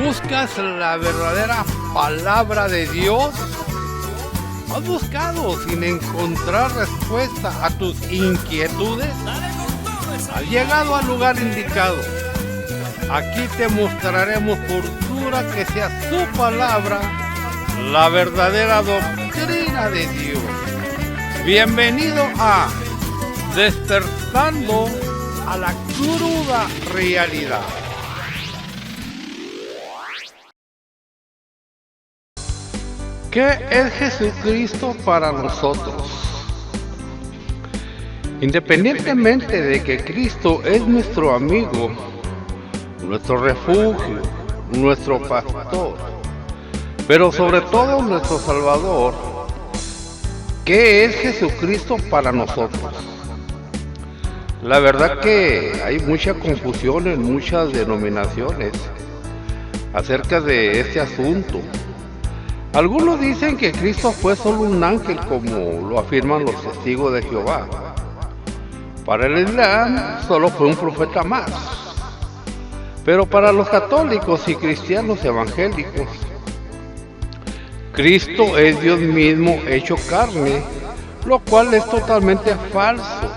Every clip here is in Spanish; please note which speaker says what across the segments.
Speaker 1: ¿Buscas la verdadera palabra de Dios? ¿Has buscado sin encontrar respuesta a tus inquietudes? Has llegado al lugar indicado. Aquí te mostraremos por dura que sea su palabra, la verdadera doctrina de Dios. Bienvenido a Despertando a la cruda realidad. ¿Qué es Jesucristo para nosotros? Independientemente de que Cristo es nuestro amigo, nuestro refugio, nuestro pastor, pero sobre todo nuestro Salvador, ¿qué es Jesucristo para nosotros? La verdad que hay mucha confusión en muchas denominaciones acerca de este asunto. Algunos dicen que Cristo fue solo un ángel, como lo afirman los testigos de Jehová. Para el Islam, solo fue un profeta más. Pero para los católicos y cristianos evangélicos, Cristo es Dios mismo hecho carne, lo cual es totalmente falso.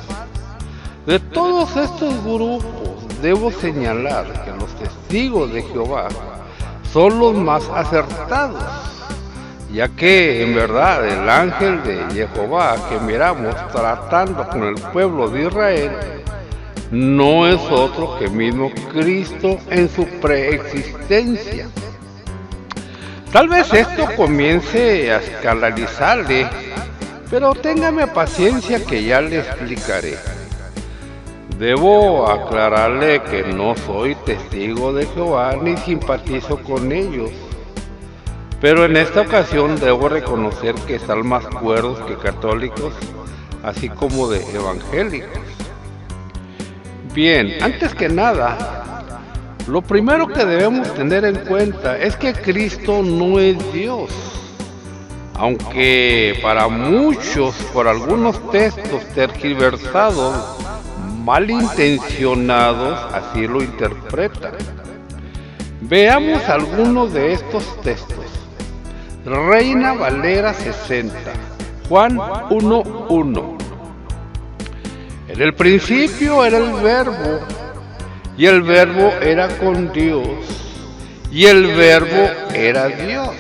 Speaker 1: De todos estos grupos, debo señalar que los testigos de Jehová son los más acertados, ya que en verdad el ángel de Jehová que miramos tratando con el pueblo de Israel no es otro que mismo Cristo en su preexistencia. Tal vez esto comience a escandalizarle, pero téngame paciencia que ya le explicaré. Debo aclararle que no soy testigo de Jehová ni simpatizo con ellos. Pero en esta ocasión debo reconocer que están más cuerdos que católicos, así como de evangélicos. Bien, antes que nada, lo primero que debemos tener en cuenta es que Cristo no es Dios. Aunque para muchos, por algunos textos tergiversados, malintencionados, así lo interpretan. Veamos algunos de estos textos. Reina Valera 60, Juan 1:1. En el principio era el Verbo, y el Verbo era con Dios, y el Verbo era Dios.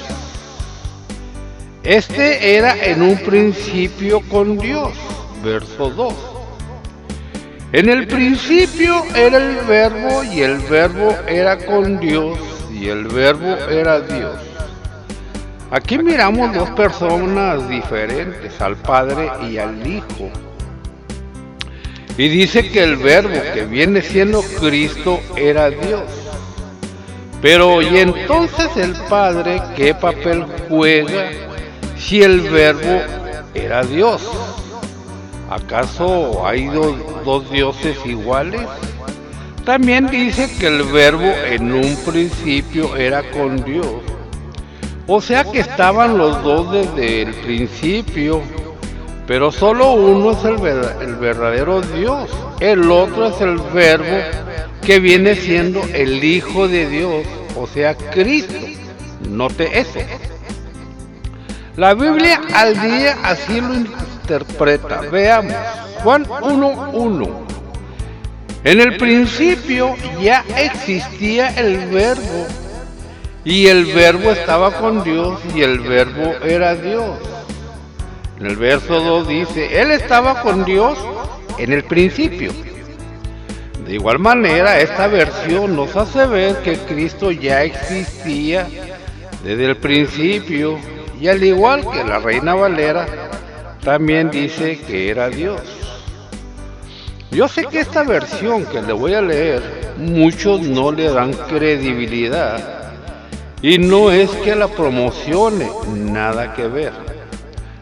Speaker 1: Este era en un principio con Dios. Verso 2. En el principio era el Verbo, y el Verbo era con Dios, y el Verbo era Dios. Aquí miramos dos personas diferentes, al Padre y al Hijo. Y dice que el Verbo, que viene siendo Cristo, era Dios. Pero, ¿y entonces el Padre qué papel juega si el Verbo era Dios? ¿Acaso hay dos dioses iguales? También dice que el Verbo en un principio era con Dios. O sea que estaban los dos desde el principio, pero solo uno es el verdadero Dios. El otro es el Verbo que viene siendo el Hijo de Dios, o sea Cristo. Note eso. La Biblia al día así lo interpreta. Veamos, Juan 1:1. En el principio ya existía el Verbo, y el Verbo estaba con Dios, y el Verbo era Dios. En el verso 2 dice, Él estaba con Dios en el principio. De igual manera, esta versión nos hace ver que Cristo ya existía desde el principio, y al igual que la Reina Valera, también dice que era Dios. Yo sé que esta versión que le voy a leer, muchos no le dan credibilidad, y no es que la promocione, nada que ver.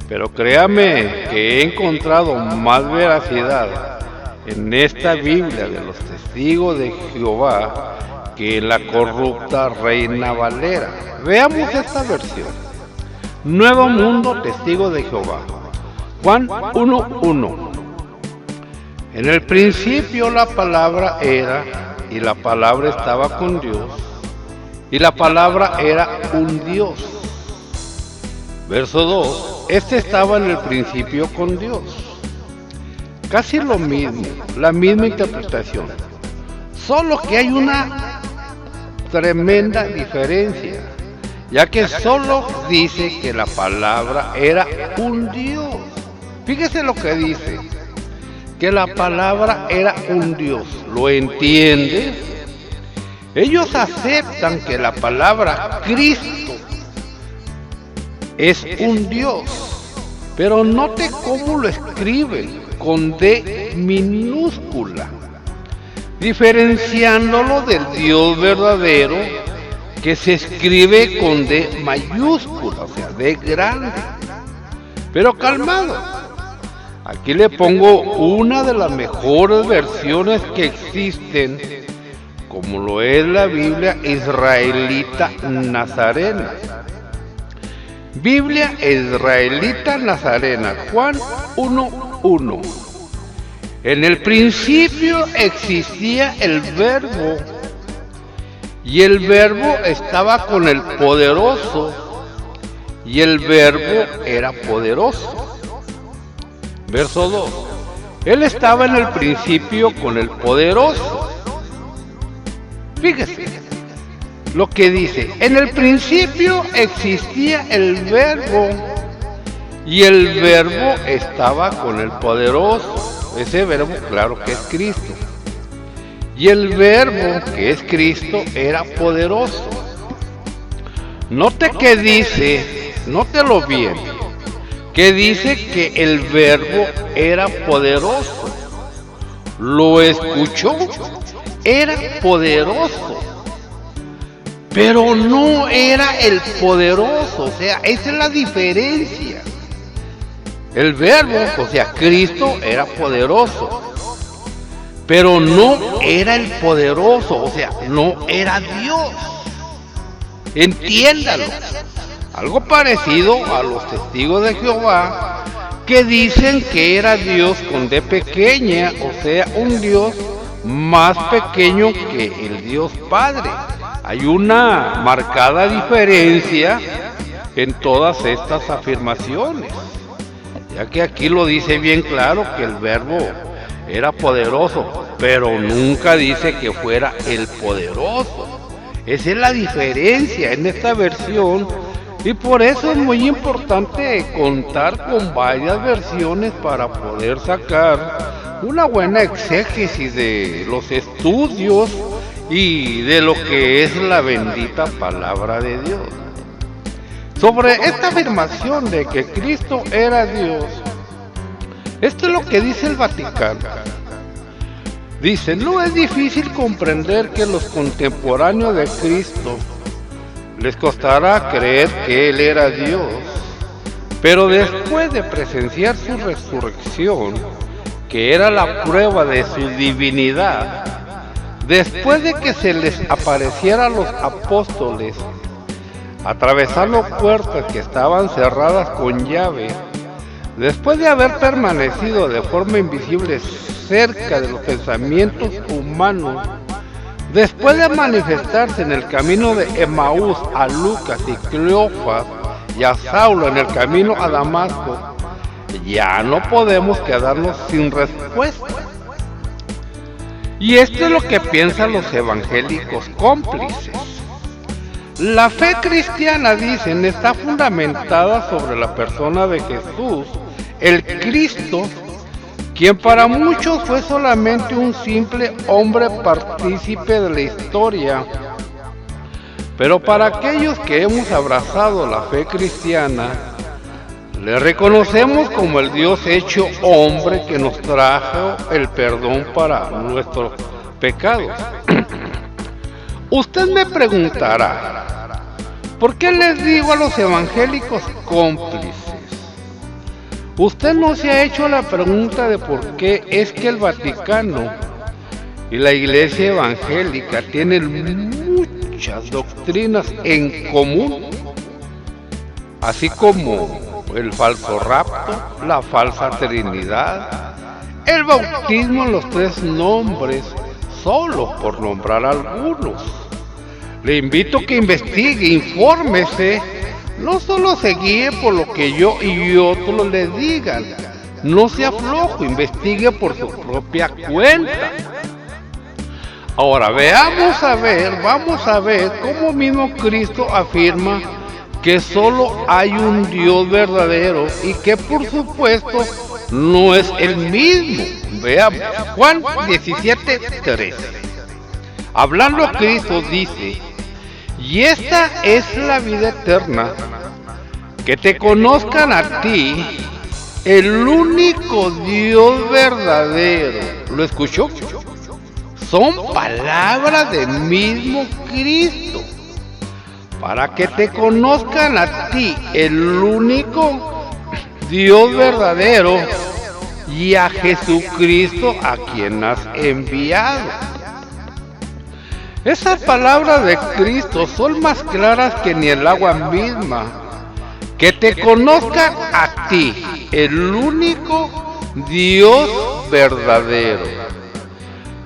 Speaker 1: Pero créame que he encontrado más veracidad en esta Biblia de los testigos de Jehová que en la corrupta Reina Valera. Veamos esta versión. Nuevo Mundo, Testigo de Jehová. Juan 1:1. En el principio la palabra era, y la palabra estaba con Dios, y la palabra era un Dios. Verso 2, este estaba en el principio con Dios. Casi lo mismo, la misma interpretación, solo que hay una tremenda diferencia, ya que solo dice que la palabra era un Dios. Fíjese lo que dice, que la palabra era un Dios. ¿Lo entiende? Ellos aceptan que la palabra Cristo es un Dios, pero note cómo lo escriben con D minúscula, diferenciándolo del Dios verdadero que se escribe con D mayúscula, o sea, D grande. Pero calmado, aquí le pongo una de las mejores versiones que existen, como lo es la Biblia Israelita Nazarena. Biblia Israelita Nazarena, Juan 1:1. En el principio existía el Verbo, y el Verbo estaba con el Poderoso, y el Verbo era poderoso. Verso 2. Él estaba en el principio con el Poderoso. Fíjese lo que dice, en el principio existía el Verbo, y el Verbo estaba con el Poderoso. Ese Verbo, claro que es Cristo. Y el Verbo, que es Cristo, era poderoso. Note que dice, nótelo bien, que dice que el Verbo era poderoso. ¿Lo escuchó? Era poderoso. Pero no era el poderoso, o sea, esa es la diferencia. El Verbo, o sea, Cristo era poderoso, pero no era el poderoso, o sea, no era Dios. Entiéndalo. Algo parecido a los testigos de Jehová, que dicen que era Dios con D pequeña, o sea, un Dios más pequeño que el Dios Padre. Hay una marcada diferencia en todas estas afirmaciones, ya que aquí lo dice bien claro que el Verbo era poderoso, pero nunca dice que fuera el poderoso. Esa es la diferencia en esta versión, y por eso es muy importante contar con varias versiones para poder sacar una buena exégesis de los estudios y de lo que es la bendita palabra de Dios. Sobre esta afirmación de que Cristo era Dios, esto es lo que dice el Vaticano. Dice, no es difícil comprender que los contemporáneos de Cristo les costará creer que Él era Dios, pero después de presenciar su resurrección, que era la prueba de su divinidad, después de que se les apareciera a los apóstoles, atravesando puertas que estaban cerradas con llave, después de haber permanecido de forma invisible cerca de los pensamientos humanos, después de manifestarse en el camino de Emaús a Lucas y Cleofas y a Saulo en el camino a Damasco, ya no podemos quedarnos sin respuesta. Y esto es lo que piensan los evangélicos cómplices. La fe cristiana, dicen, está fundamentada sobre la persona de Jesús, el Cristo, quien para muchos fue solamente un simple hombre partícipe de la historia. Pero para aquellos que hemos abrazado la fe cristiana, le reconocemos como el Dios hecho hombre que nos trajo el perdón para nuestros pecados. Usted me preguntará, ¿por qué les digo a los evangélicos cómplices? Usted no se ha hecho la pregunta de por qué es que el Vaticano y la Iglesia evangélica tienen muchas doctrinas en común, así como el falso rapto, la falsa trinidad, el bautismo en los tres nombres, solo por nombrar algunos, Le invito a que investigue, infórmese, no solo se guíe por lo que yo y otros le digan, no sea flojo, investigue por su propia cuenta. Ahora vamos a ver cómo mismo Cristo afirma que solo hay un Dios verdadero y que por supuesto no es el mismo. Veamos, Juan 17:3. Hablando Cristo dice: y esta es la vida eterna, que te conozcan a ti, el único Dios verdadero. ¿Lo escuchó? Son palabras del mismo Cristo. Para que te conozcan a ti, el único Dios verdadero, y a Jesucristo a quien has enviado. Esas palabras de Cristo son más claras que ni el agua misma. Que te conozcan a ti, el único Dios verdadero.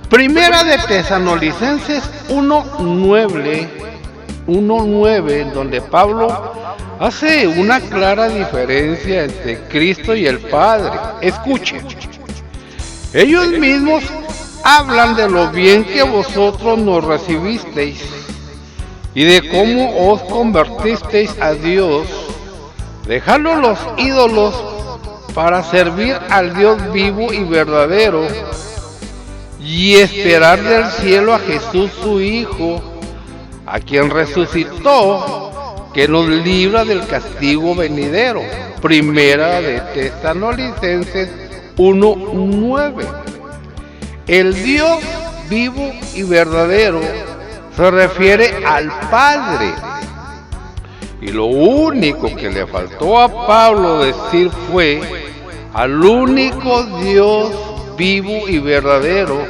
Speaker 1: Primera de Tesalonicenses 1:9, donde Pablo hace una clara diferencia entre Cristo y el Padre. Escuchen, ellos mismos hablan de lo bien que vosotros nos recibisteis y de cómo os convertisteis a Dios, dejando los ídolos para servir al Dios vivo y verdadero y esperar del cielo a Jesús su Hijo, a quien resucitó, que nos libra del castigo venidero. Primera de Tesalonicenses 1:9. El Dios vivo y verdadero se refiere al Padre. Y lo único que le faltó a Pablo decir fue al único Dios vivo y verdadero,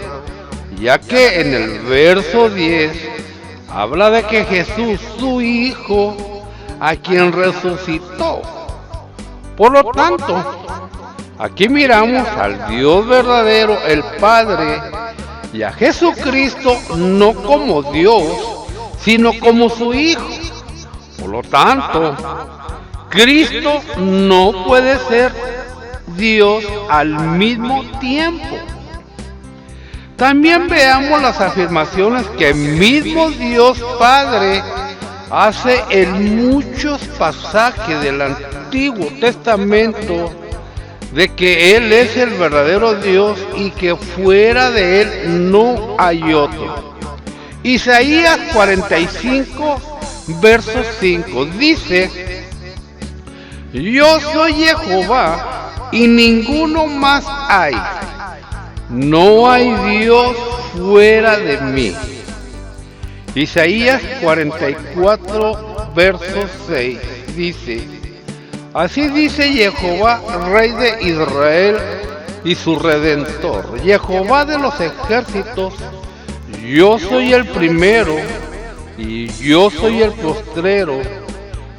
Speaker 1: ya que en el verso 10 habla de que Jesús, su Hijo, a quien resucitó. Por lo tanto, aquí miramos al Dios verdadero, el Padre, y a Jesucristo no como Dios, sino como su Hijo. Por lo tanto, Cristo no puede ser Dios al mismo tiempo. También veamos las afirmaciones que el mismo Dios Padre hace en muchos pasajes del Antiguo Testamento de que Él es el verdadero Dios y que fuera de Él no hay otro. Isaías 45, verso 5 dice: yo soy Jehová y ninguno más hay. No hay Dios fuera de mí. Isaías 44, verso 6 dice: así dice Jehová, Rey de Israel y su Redentor, Jehová de los ejércitos: yo soy el primero y yo soy el postrero,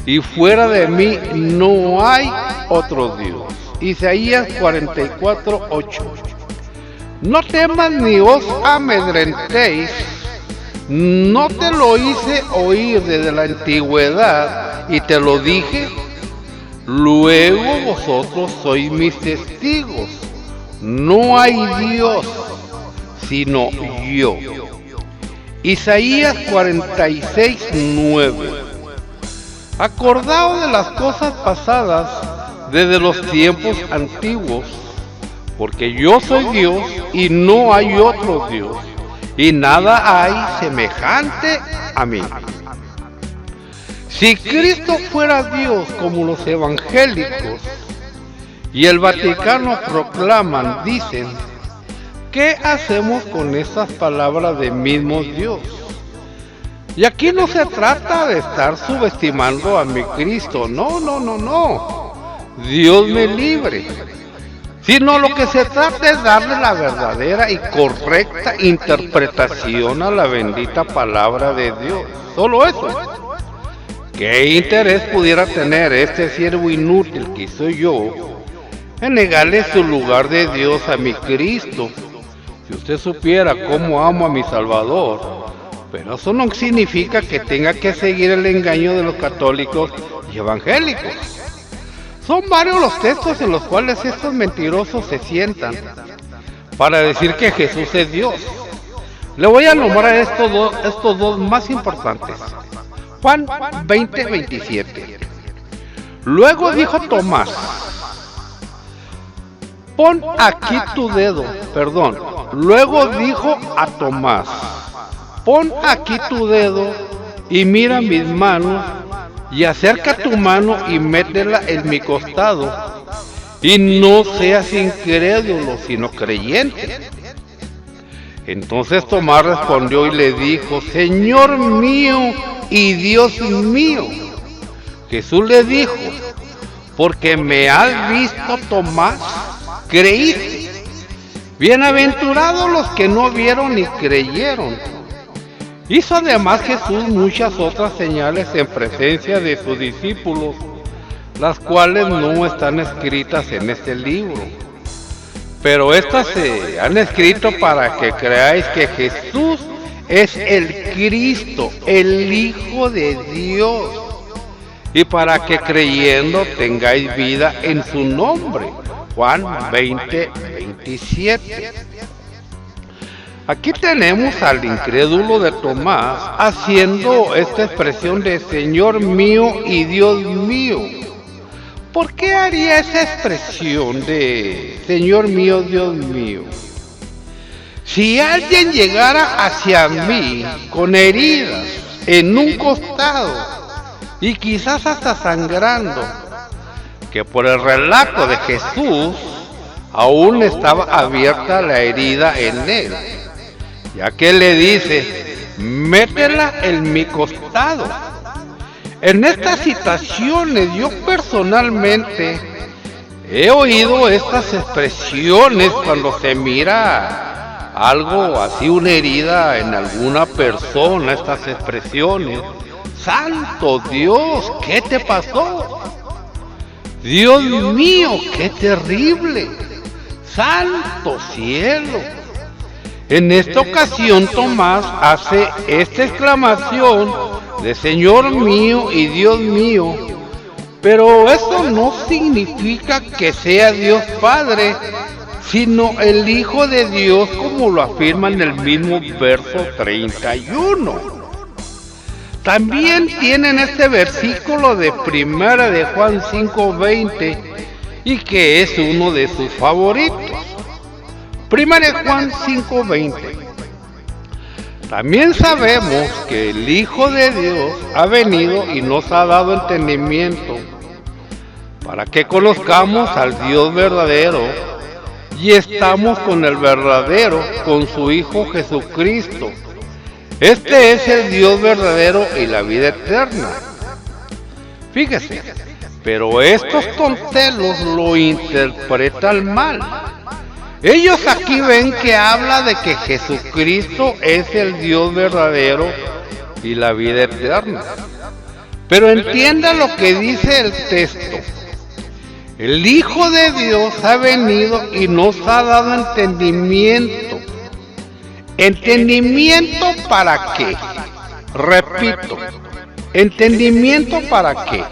Speaker 1: y fuera de mí no hay otro Dios. Isaías 44, 8. No temas ni os amedrentéis, no te lo hice oír desde la antigüedad y te lo dije. Luego vosotros sois mis testigos. No hay Dios sino yo. Isaías 46, 9. Acordaos de las cosas pasadas desde los tiempos antiguos, porque yo soy Dios y no hay otro Dios, y nada hay semejante a mí. Si Cristo fuera Dios como los evangélicos y el Vaticano proclaman, dicen, ¿qué hacemos con esas palabras de mismo Dios? Y aquí no se trata de estar subestimando a mi Cristo, no. Dios me libre. Sino lo que se trata es darle la verdadera y correcta interpretación a la bendita palabra de Dios. Solo eso. ¿Qué interés pudiera tener este siervo inútil que soy yo en negarle su lugar de Dios a mi Cristo? Si usted supiera cómo amo a mi Salvador, Pero eso no significa que tenga que seguir el engaño de los católicos y evangélicos. Son varios los textos en los cuales estos mentirosos se sientan para decir que Jesús es Dios. Le voy a nombrar estos dos más importantes. Juan 20:27. Luego dijo Tomás, pon aquí tu dedo, Luego dijo a Tomás, pon aquí tu dedo y mira mis manos, y acerca tu mano y métela en mi costado, y no seas incrédulo, sino creyente. Entonces Tomás respondió y le dijo, Señor mío y Dios mío. Jesús le dijo, porque me has visto, Tomás, creíste. Bienaventurados los que no vieron y creyeron. Hizo además Jesús muchas otras señales en presencia de sus discípulos, las cuales no están escritas en este libro. Pero estas se han escrito para que creáis que Jesús es el Cristo, el Hijo de Dios, y para que creyendo tengáis vida en su nombre. Juan 20:27. Aquí tenemos al incrédulo de Tomás haciendo esta expresión de Señor mío y Dios mío. ¿Por qué haría esa expresión de Señor mío, Dios mío? Si alguien llegara hacia mí con heridas en un costado y quizás hasta sangrando, que por el relato de Jesús aún estaba abierta la herida en él, ya que le dice, métela en mi costado. En estas situaciones yo personalmente he oído estas expresiones cuando se mira algo así, una herida en alguna persona, estas expresiones. ¡Santo Dios! ¿Qué te pasó? ¡Dios mío! ¡Qué terrible! ¡Santo cielo! En esta ocasión Tomás hace esta exclamación de Señor mío y Dios mío, pero eso no significa que sea Dios Padre, sino el Hijo de Dios, como lo afirma en el mismo verso 31. También tienen este versículo de Primera de Juan 5:20 y que es uno de sus favoritos. Primera de Juan 5:20. También sabemos que el Hijo de Dios ha venido y nos ha dado entendimiento para que conozcamos al Dios verdadero y estamos con el verdadero, con su Hijo Jesucristo. Este es el Dios verdadero y la vida eterna. Fíjese, pero estos tontelos lo interpretan mal. Ellos aquí ven que habla de que Jesucristo es el Dios verdadero y la vida eterna. Pero entienda lo que dice el texto. El Hijo de Dios ha venido y nos ha dado entendimiento. ¿Entendimiento para qué? Repito, ¿entendimiento para qué?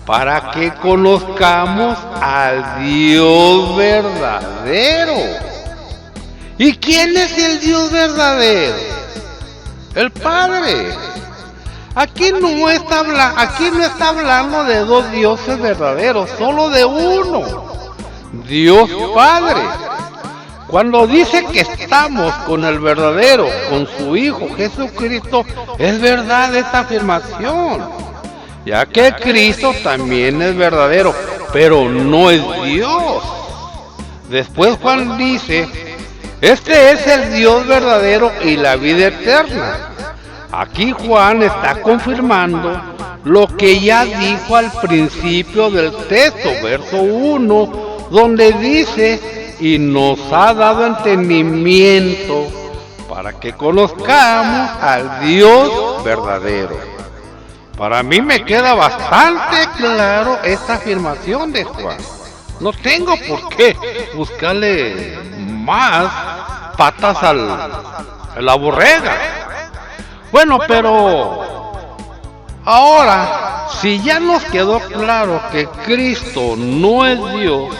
Speaker 1: Para que conozcamos al Dios verdadero. ¿Y quién es el Dios verdadero? El Padre. Aquí no está hablando de dos dioses verdaderos, solo de uno, Dios Padre. Cuando dice que estamos con el verdadero, con su Hijo Jesucristo, es verdad esta afirmación, ya que Cristo también es verdadero, pero no es Dios. Después Juan dice, este es el Dios verdadero y la vida eterna. Aquí Juan está confirmando lo que ya dijo al principio del texto, verso 1, donde dice, y nos ha dado entendimiento para que conozcamos al Dios verdadero. Para mí me queda bastante claro esta afirmación de Juan. No tengo por qué buscarle más patas a la borrega. Bueno, pero ahora, si ya nos quedó claro que Cristo no es Dios,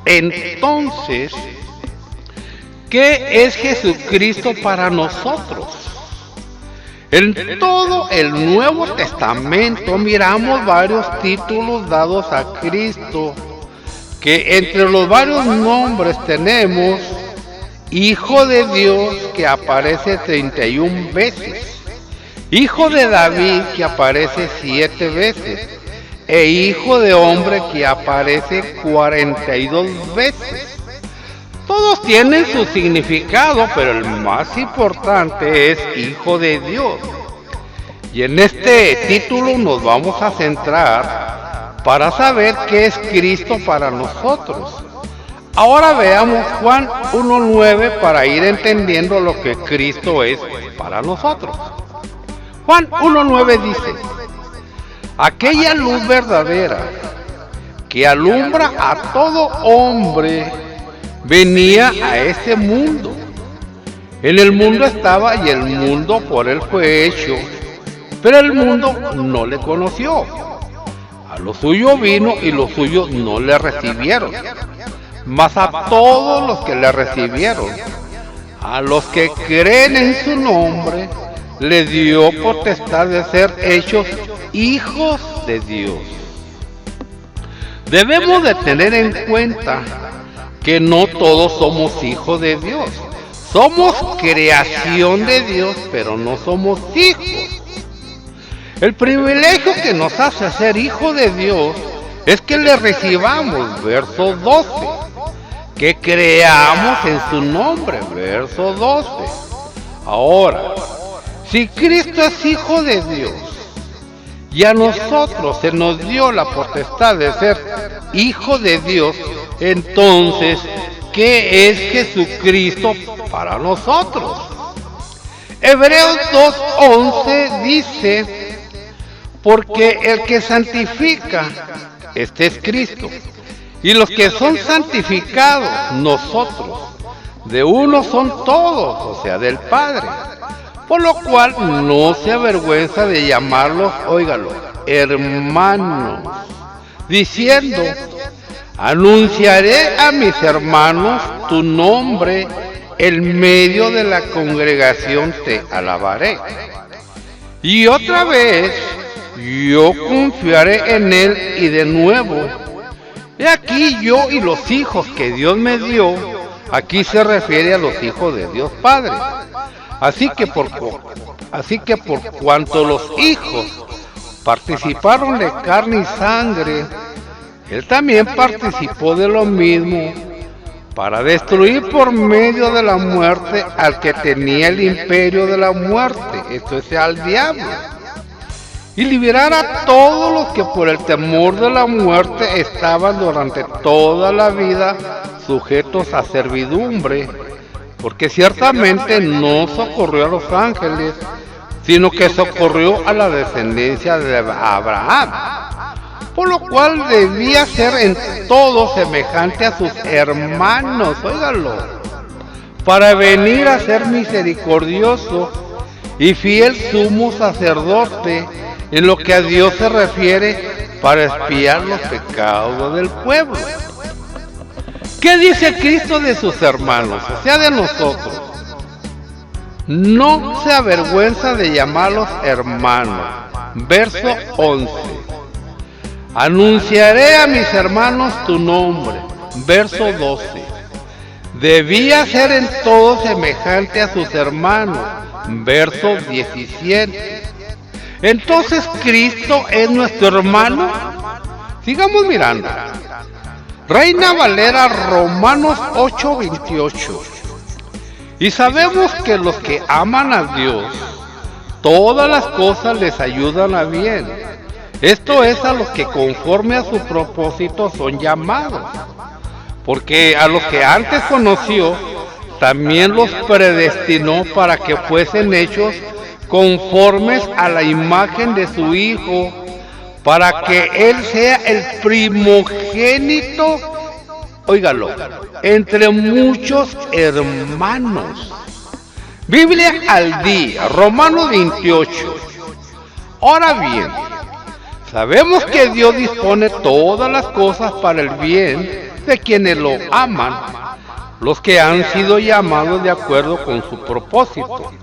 Speaker 1: entonces, ¿qué es Jesucristo para nosotros? En todo el Nuevo Testamento miramos varios títulos dados a Cristo, que entre los varios nombres tenemos Hijo de Dios, que aparece 31 veces, Hijo de David, que aparece 7 veces, e Hijo de Hombre, que aparece 42 veces. Todos tienen su significado, pero el más importante es Hijo de Dios. Y en este título nos vamos a centrar para saber qué es Cristo para nosotros. Ahora veamos Juan 1:9 para ir entendiendo lo que Cristo es para nosotros. Juan 1:9 dice: aquella luz verdadera que alumbra a todo hombre venía a este mundo. En el mundo estaba y el mundo por él fue hecho, pero el mundo no le conoció. A lo suyo vino y los suyos no le recibieron. Mas a todos los que le recibieron, a los que creen en su nombre, le dio potestad de ser hechos hijos de Dios. Debemos de tener en cuenta que no todos somos hijos de Dios. Somos creación de Dios, pero no somos hijos. El privilegio que nos hace ser hijos de Dios es que le recibamos, verso 12, que creamos en su nombre, verso 12. Ahora, si Cristo es hijo de Dios y a nosotros se nos dio la potestad de ser hijo de Dios, entonces, ¿qué es Jesucristo para nosotros? Hebreos 2:11 dice: porque el que santifica, este es Cristo, y los que son santificados, nosotros, de uno son todos, o sea, del Padre. Por lo cual no se avergüenza de llamarlos, óigalo, hermanos, diciendo: anunciaré a mis hermanos tu nombre, en medio de la congregación te alabaré. Y otra vez, yo confiaré en él, y de nuevo, he aquí yo y los hijos que Dios me dio. Aquí se refiere a los hijos de Dios Padre. Así que por cuanto los hijos participaron de carne y sangre, él también participó de lo mismo, para destruir por medio de la muerte al que tenía el imperio de la muerte, esto es, al diablo, y liberar a todos los que por el temor de la muerte estaban durante toda la vida sujetos a servidumbre, porque ciertamente no socorrió a los ángeles, sino que socorrió a la descendencia de Abraham, por lo cual debía ser en todo semejante a sus hermanos, óigalo, para venir a ser misericordioso y fiel sumo sacerdote en lo que a Dios se refiere, para expiar los pecados del pueblo. ¿Qué dice Cristo de sus hermanos, o sea, de nosotros? No se avergüenza de llamarlos hermanos. Verso 11. Anunciaré a mis hermanos tu nombre. Verso 12. Debía ser en todo semejante a sus hermanos. Verso 17. Entonces, ¿Cristo es nuestro hermano? Sigamos mirando. Reina Valera, Romanos 8:28. Y sabemos que los que aman a Dios, todas las cosas les ayudan a bien. Esto es, a los que conforme a su propósito son llamados. Porque a los que antes conoció, también los predestinó para que fuesen hechos conformes a la imagen de su Hijo, para que Él sea el primogénito, óigalo, entre muchos hermanos. Biblia al día, Romanos 28. Ahora bien, sabemos que Dios dispone todas las cosas para el bien de quienes lo aman, los que han sido llamados de acuerdo con su propósito.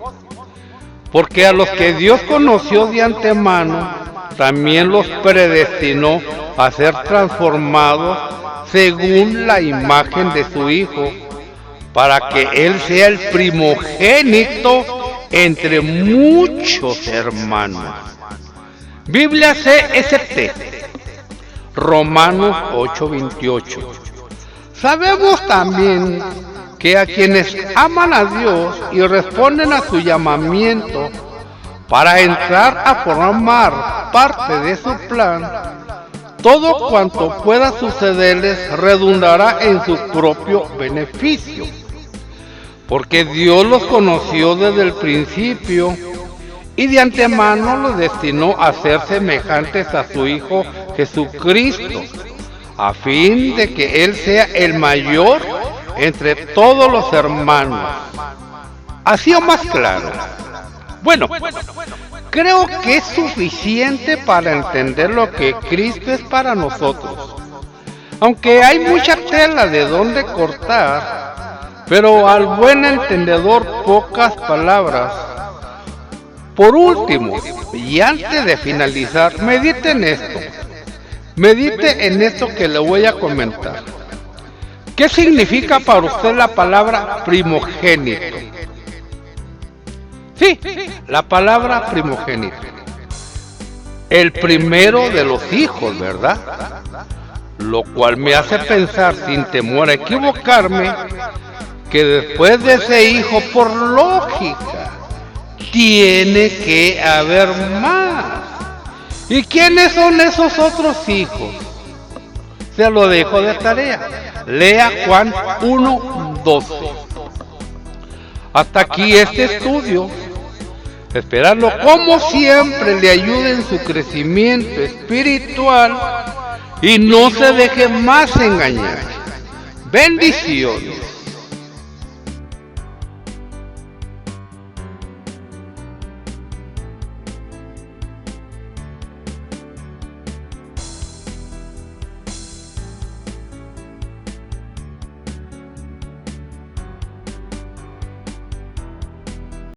Speaker 1: Porque a los que Dios conoció de antemano, también los predestinó a ser transformados según la imagen de su Hijo, para que Él sea el primogénito entre muchos hermanos. Biblia CST, Romanos 8:28. Sabemos también que a quienes aman a Dios y responden a su llamamiento para entrar a formar parte de su plan, todo cuanto pueda sucederles redundará en su propio beneficio, porque Dios los conoció desde el principio y de antemano los destinó a ser semejantes a su Hijo Jesucristo, a fin de que Él sea el mayor entre todos los hermanos. ¿Así o más claro? Bueno, creo que es suficiente para entender lo que Cristo es para nosotros. Aunque hay mucha tela de donde cortar, pero al buen entendedor pocas palabras. Por último, y antes de finalizar, medite en esto. Medite en esto que le voy a comentar. ¿Qué significa para usted la palabra primogénito? Sí, la palabra primogénito. El primero de los hijos, ¿verdad? Lo cual me hace pensar, sin temor a equivocarme, que después de ese hijo, por lógica, tiene que haber más. ¿Y quiénes son esos otros hijos? Se lo dejo de tarea. Lea Juan 1:12. Hasta aquí este estudio. Esperarlo como siempre le ayude en su crecimiento espiritual y no se deje más engañar. Bendiciones.